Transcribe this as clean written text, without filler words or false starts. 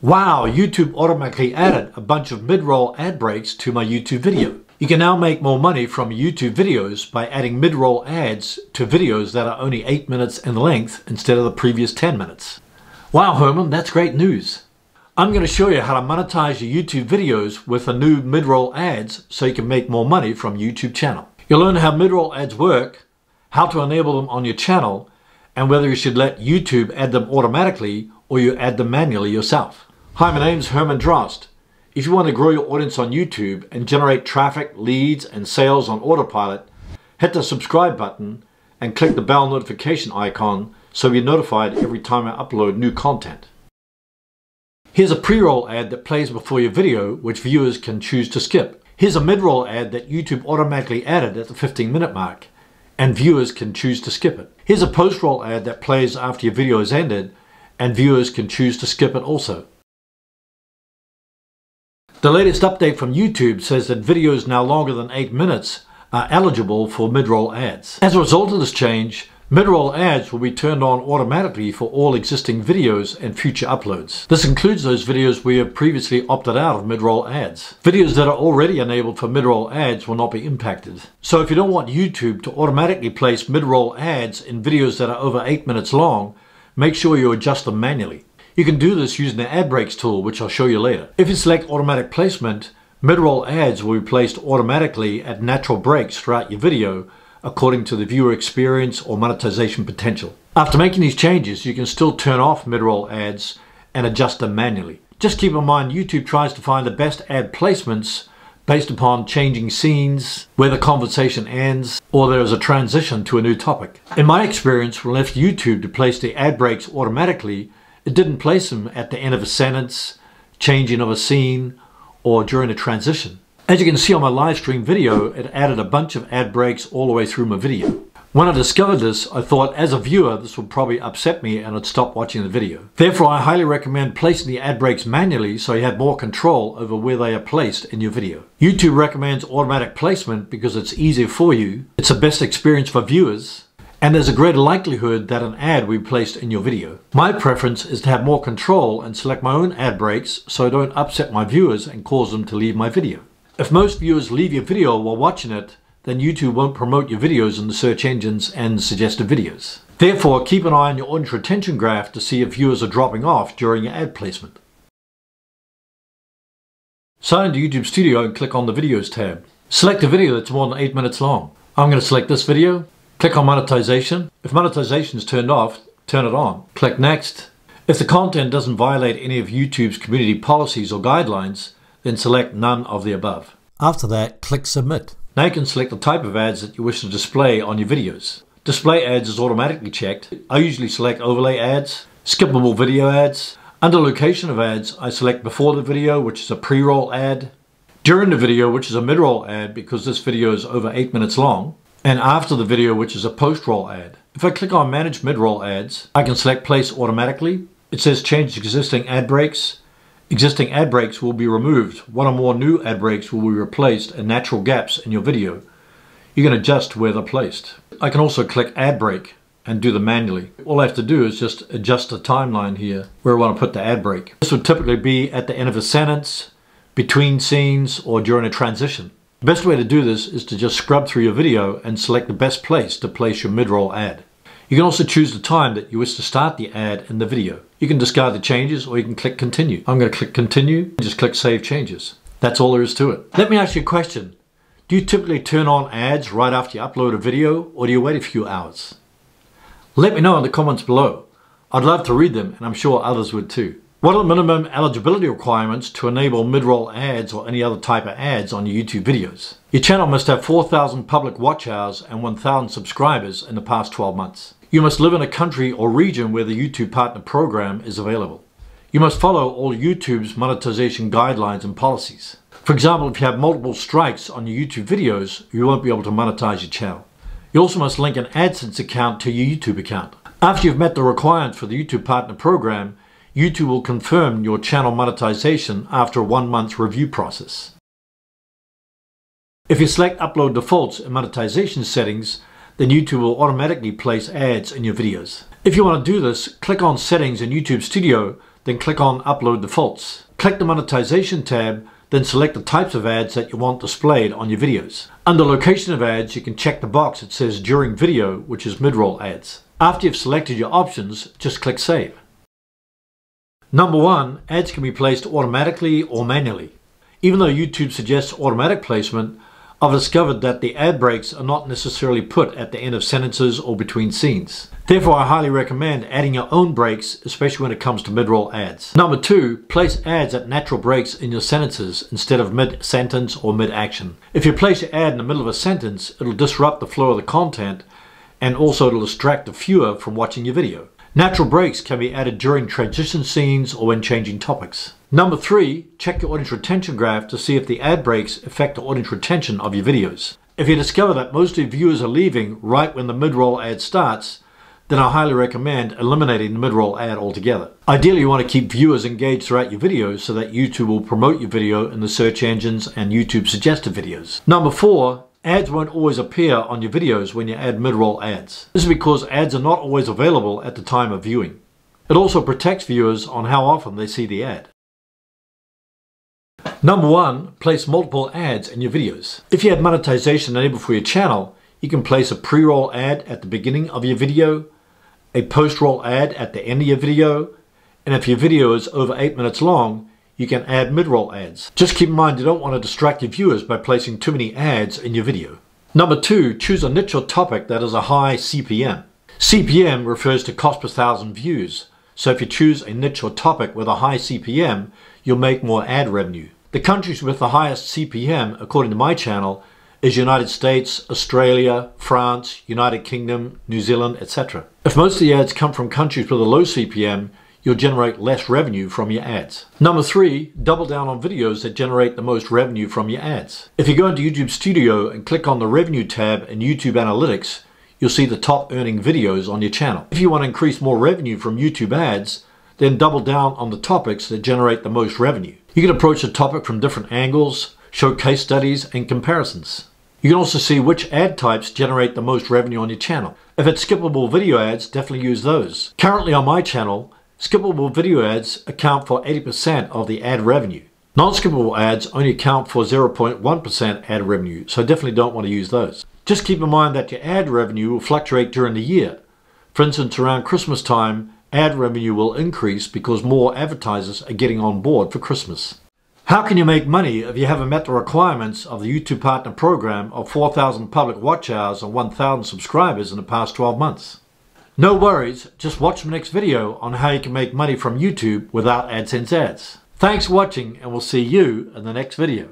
Wow, YouTube automatically added a bunch of mid-roll ad breaks to my YouTube video. You can now make more money from YouTube videos by adding mid-roll ads to videos that are only 8 minutes in length instead of the previous 10 minutes. Wow, Herman, that's great news. I'm going to show you how to monetize your YouTube videos with the new mid-roll ads so you can make more money from YouTube channel. You'll learn how mid-roll ads work, how to enable them on your channel, and whether you should let YouTube add them automatically or you add them manually yourself. Hi, my name's Herman Drost. If you want to grow your audience on YouTube and generate traffic, leads, and sales on autopilot, hit the subscribe button and click the bell notification icon so you're notified every time I upload new content. Here's a pre-roll ad that plays before your video, which viewers can choose to skip. Here's a mid-roll ad that YouTube automatically added at the 15-minute mark, and viewers can choose to skip it. Here's a post-roll ad that plays after your video is ended, and viewers can choose to skip it also. The latest update from YouTube says that videos now longer than 8 minutes are eligible for mid-roll ads. As a result of this change, mid-roll ads will be turned on automatically for all existing videos and future uploads. This includes those videos where you have previously opted out of mid-roll ads. Videos that are already enabled for mid-roll ads will not be impacted. So if you don't want YouTube to automatically place mid-roll ads in videos that are over 8 minutes long, make sure you adjust them manually. You can do this using the ad breaks tool, which I'll show you later. If you select automatic placement, mid-roll ads will be placed automatically at natural breaks throughout your video according to the viewer experience or monetization potential. After making these changes, you can still turn off mid-roll ads and adjust them manually. Just keep in mind, YouTube tries to find the best ad placements based upon changing scenes, where the conversation ends, or there is a transition to a new topic. In my experience, when I left YouTube to place the ad breaks automatically, it didn't place them at the end of a sentence, changing of a scene, or during a transition. As you can see on my live stream video, it added a bunch of ad breaks all the way through my video. When I discovered this, I thought as a viewer this would probably upset me and I'd stop watching the video. Therefore, I highly recommend placing the ad breaks manually so you have more control over where they are placed in your video. YouTube recommends automatic placement because it's easier for you, it's the best experience for viewers, and there's a greater likelihood that an ad will be placed in your video. My preference is to have more control and select my own ad breaks so I don't upset my viewers and cause them to leave my video. If most viewers leave your video while watching it, then YouTube won't promote your videos in the search engines and suggested videos. Therefore, keep an eye on your audience retention graph to see if viewers are dropping off during your ad placement. Sign into YouTube Studio and click on the Videos tab. Select a video that's more than 8 minutes long. I'm going to select this video. Click on Monetization. If monetization is turned off, turn it on. Click Next. If the content doesn't violate any of YouTube's community policies or guidelines, then select none of the above. After that, click Submit. Now you can select the type of ads that you wish to display on your videos. Display ads is automatically checked. I usually select overlay ads, skippable video ads. Under location of ads, I select before the video, which is a pre-roll ad, during the video, which is a mid-roll ad because this video is over 8 minutes long, and after the video, which is a post-roll ad. If I click on Manage Mid-Roll Ads, I can select Place Automatically. It says Change Existing Ad Breaks. Existing ad breaks will be removed. One or more new ad breaks will be replaced and natural gaps in your video. You can adjust where they're placed. I can also click Ad Break and do them manually. All I have to do is just adjust the timeline here where I want to put the ad break. This would typically be at the end of a sentence, between scenes, or during a transition. The best way to do this is to just scrub through your video and select the best place to place your mid-roll ad. You can also choose the time that you wish to start the ad in the video. You can discard the changes or you can click Continue. I'm going to click Continue and just click Save Changes. That's all there is to it. Let me ask you a question. Do you typically turn on ads right after you upload a video, or do you wait a few hours? Let me know in the comments below. I'd love to read them, and I'm sure others would too. What are the minimum eligibility requirements to enable mid-roll ads or any other type of ads on your YouTube videos? Your channel must have 4,000 public watch hours and 1,000 subscribers in the past 12 months. You must live in a country or region where the YouTube Partner Program is available. You must follow all YouTube's monetization guidelines and policies. For example, if you have multiple strikes on your YouTube videos, you won't be able to monetize your channel. You also must link an AdSense account to your YouTube account. After you've met the requirements for the YouTube Partner Program, YouTube will confirm your channel monetization after a 1-month review process. If you select Upload Defaults in monetization settings, then YouTube will automatically place ads in your videos. If you want to do this, click on Settings in YouTube Studio, then click on Upload Defaults. Click the Monetization tab, then select the types of ads that you want displayed on your videos. Under Location of Ads, you can check the box that says During Video, which is mid-roll ads. After you've selected your options, just click Save. Number 1, ads can be placed automatically or manually. Even though YouTube suggests automatic placement, I've discovered that the ad breaks are not necessarily put at the end of sentences or between scenes. Therefore, I highly recommend adding your own breaks, especially when it comes to mid-roll ads. Number 2, place ads at natural breaks in your sentences instead of mid-sentence or mid-action. If you place your ad in the middle of a sentence, it'll disrupt the flow of the content, and also it'll distract the viewer from watching your video. Natural breaks can be added during transition scenes or when changing topics. Number 3, check your audience retention graph to see if the ad breaks affect the audience retention of your videos. If you discover that most of your viewers are leaving right when the mid-roll ad starts, then I highly recommend eliminating the mid-roll ad altogether. Ideally, you want to keep viewers engaged throughout your videos so that YouTube will promote your video in the search engines and YouTube suggested videos. Number 4, ads won't always appear on your videos when you add mid-roll ads. This is because ads are not always available at the time of viewing. It also protects viewers on how often they see the ad. Number 1, place multiple ads in your videos. If you have monetization enabled for your channel, you can place a pre-roll ad at the beginning of your video, a post-roll ad at the end of your video, and if your video is over 8 minutes long, you can add mid-roll ads. Just keep in mind you don't want to distract your viewers by placing too many ads in your video. Number 2, choose a niche or topic that has a high CPM. CPM refers to cost per thousand views, so if you choose a niche or topic with a high CPM, you'll make more ad revenue. The countries with the highest CPM, according to my channel, is United States, Australia, France, United Kingdom, New Zealand, etc. If most of the ads come from countries with a low CPM, you'll generate less revenue from your ads. Number 3, double down on videos that generate the most revenue from your ads. If you go into YouTube Studio and click on the Revenue tab in YouTube Analytics, you'll see the top earning videos on your channel. If you want to increase more revenue from YouTube ads, then double down on the topics that generate the most revenue. You can approach the topic from different angles, show case studies and comparisons. You can also see which ad types generate the most revenue on your channel. If it's skippable video ads, definitely use those. Currently on my channel, skippable video ads account for 80% of the ad revenue. Non-skippable ads only account for 0.1% ad revenue, so definitely don't want to use those. Just keep in mind that your ad revenue will fluctuate during the year. For instance, around Christmas time, ad revenue will increase because more advertisers are getting on board for Christmas. How can you make money if you haven't met the requirements of the YouTube Partner Program of 4,000 public watch hours and 1,000 subscribers in the past 12 months? No worries, just watch the next video on how you can make money from YouTube without AdSense ads. Thanks for watching, and we'll see you in the next video.